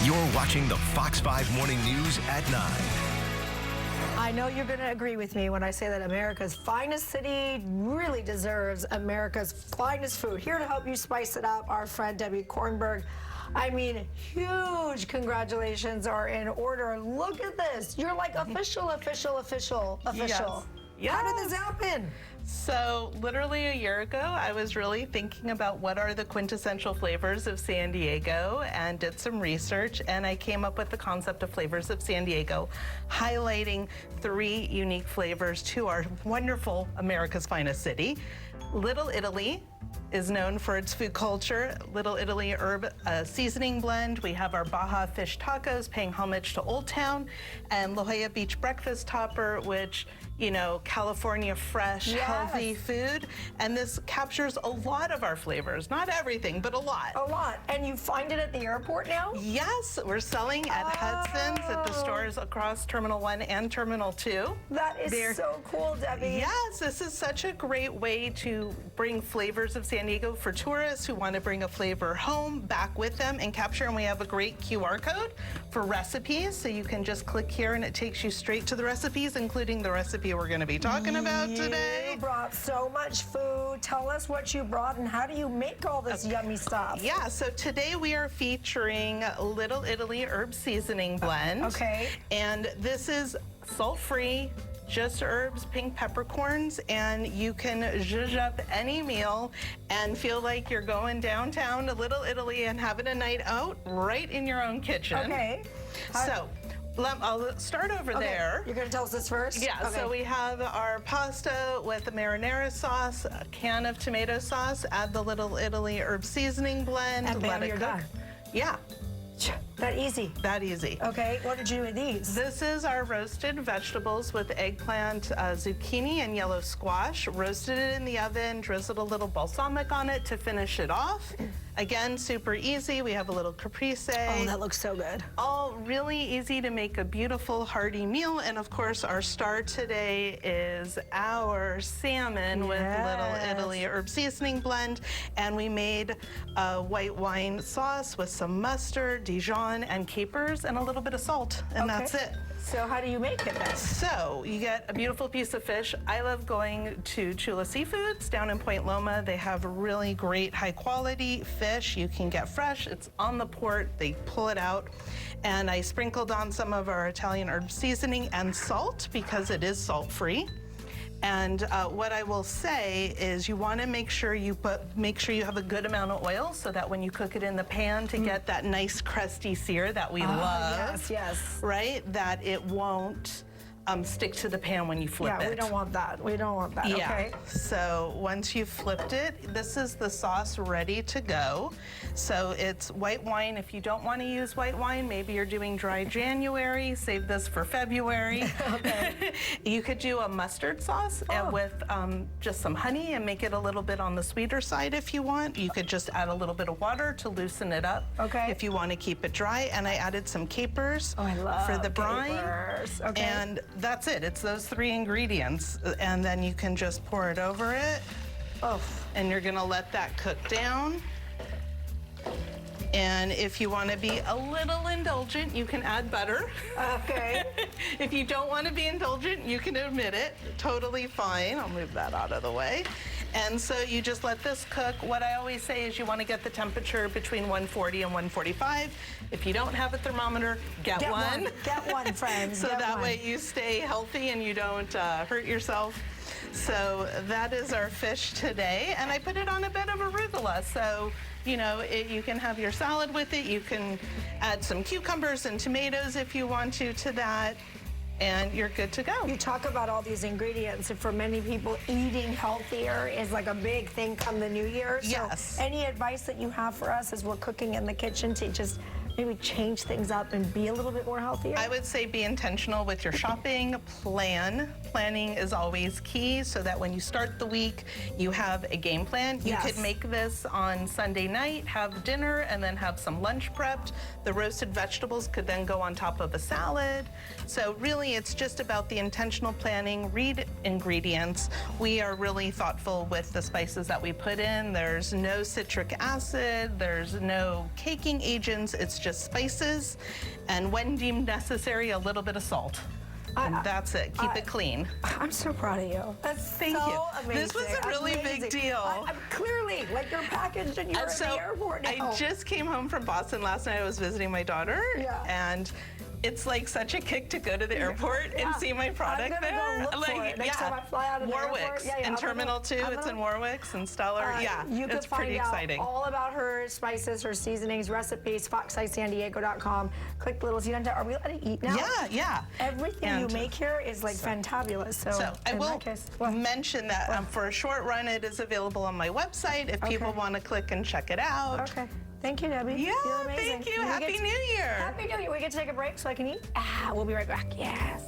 You're watching the Fox 5 Morning News at 9. I know you're going to agree with me when I say that America's finest city really deserves America's finest food. Here to help you spice it up, our friend Debbie Kornberg. I mean, huge congratulations are in order. Look at this. You're like official. Yes. How did this happen? So literally a year ago, I was really thinking about what are the quintessential flavors of San Diego and did some research, and I came up with the concept of Flavors of San Diego, highlighting 3 unique flavors to our wonderful America's finest city. Little Italy is known for its food culture. Little Italy herb seasoning blend. We have our Baja fish tacos paying homage to Old Town, and La Jolla Beach breakfast topper, which, you know, California fresh, healthy food. And this captures a lot of our flavors. Not everything, but a lot. A lot. And you find it at the airport now? Yes, we're selling at Hudson's, at the stores across Terminal 1 and Terminal 2. That is so cool, Debbie. Yes, this is such a great way to bring flavors of San Diego for tourists who want to bring a flavor home, back with them, and capture. And we have a great QR code for recipes, so you can just click here and it takes you straight to the recipes, including the recipe we're going to be talking about today. You brought so much food. Tell us what you brought and how do you make all this yummy stuff? Yeah, so today we are featuring Little Italy herb seasoning blend. Okay. And this is salt-free, just herbs, pink peppercorns, and you can zhuzh up any meal and feel like you're going downtown to Little Italy and having a night out right in your own kitchen. Okay. So I'll start over there. You're going to tell us this first? Yeah, okay. So we have our pasta with the marinara sauce, a can of tomato sauce, add the Little Italy herb seasoning blend, and let it you're cook. Done. Yeah. That easy. That easy. Okay, what did you do with these? This is our roasted vegetables with eggplant, zucchini, and yellow squash. Roasted it in the oven, drizzled a little balsamic on it to finish it off. Again, super easy. We have a little caprese. Oh, that looks so good. All really easy to make a beautiful, hearty meal. And of course, our star today is our salmon with Little Italy herb seasoning blend. And we made a white wine sauce with some mustard, Dijon, and capers, and a little bit of salt. And that's it. So how do you make it then? So you get a beautiful piece of fish. I love going to Chula Seafoods down in Point Loma. They have really great high quality fish. You can get fresh. It's on the port. They pull it out. And I sprinkled on some of our Italian herb seasoning and salt because it is salt free. And what I will say is you want to make sure you have a good amount of oil so that when you cook it in the pan to get that nice crusty sear that we love, yes, right, that it won't stick to the pan when you flip it. Yeah, we don't want that. We don't want that, yeah. Okay. So once you've flipped it, this is the sauce ready to go. So it's white wine. If you don't want to use white wine, maybe you're doing dry January, save this for February. Okay. You could do a mustard sauce with just some honey and make it a little bit on the sweeter side if you want. You could just add a little bit of water to loosen it up if you want to keep it dry. And I added some capers for the brine. Capers. Okay. And that's it. It's those 3 ingredients. And then you can just pour it over it. And you're going to let that cook down. And if you want to be a little indulgent, you can add butter. Okay. If you don't want to be indulgent, you can omit it. Totally fine. I'll move that out of the way. And so you just let this cook. What I always say is you want to get the temperature between 140 and 145. If you don't have a thermometer, get one. Get one, friends. So that way you stay healthy and you don't hurt yourself. So that is our fish today. And I put it on a bed of arugula. So, you know, you can have your salad with it. You can add some cucumbers and tomatoes if you want to that. And you're good to go. You talk about all these ingredients, and for many people, eating healthier is like a big thing come the new year. Yes. So any advice that you have for us as we're cooking in the kitchen to just maybe change things up and be a little bit more healthier? I would say be intentional with your shopping. Planning is always key so that when you start the week, you have a game plan. You could make this on Sunday night, have dinner, and then have some lunch prepped. The roasted vegetables could then go on top of a salad. So really, it's just about the intentional planning. Read ingredients. We are really thoughtful with the spices that we put in. There's no citric acid. There's no caking agents. It's just spices, and when deemed necessary, a little bit of salt. And that's it. Keep it clean. I'm so proud of you. That's Thank so you. amazing. This was a really big deal. I'm clearly, like, you're packaged and you're at the airport now. I just came home from Boston last night. I was visiting my daughter, and it's like such a kick to go to the airport and see my product there. I'm gonna go look for it next time I fly out of the airport. Warwick's in Terminal 2. It's in Warwick's and Stellar. You can it's pretty find exciting. out all about her spices, her seasonings, recipes, foxeyesandiego.com. Click the little seed. Are we allowed to eat now? Yeah. Everything you make here is like fantabulous. So I will mention that for a short run, it is available on my website if people want to click and check it out. Okay. Thank you, Debbie. Yeah, You're amazing. thank you. Happy New Year. Happy New Year. We get to take a break so I can eat? We'll be right back. Yes.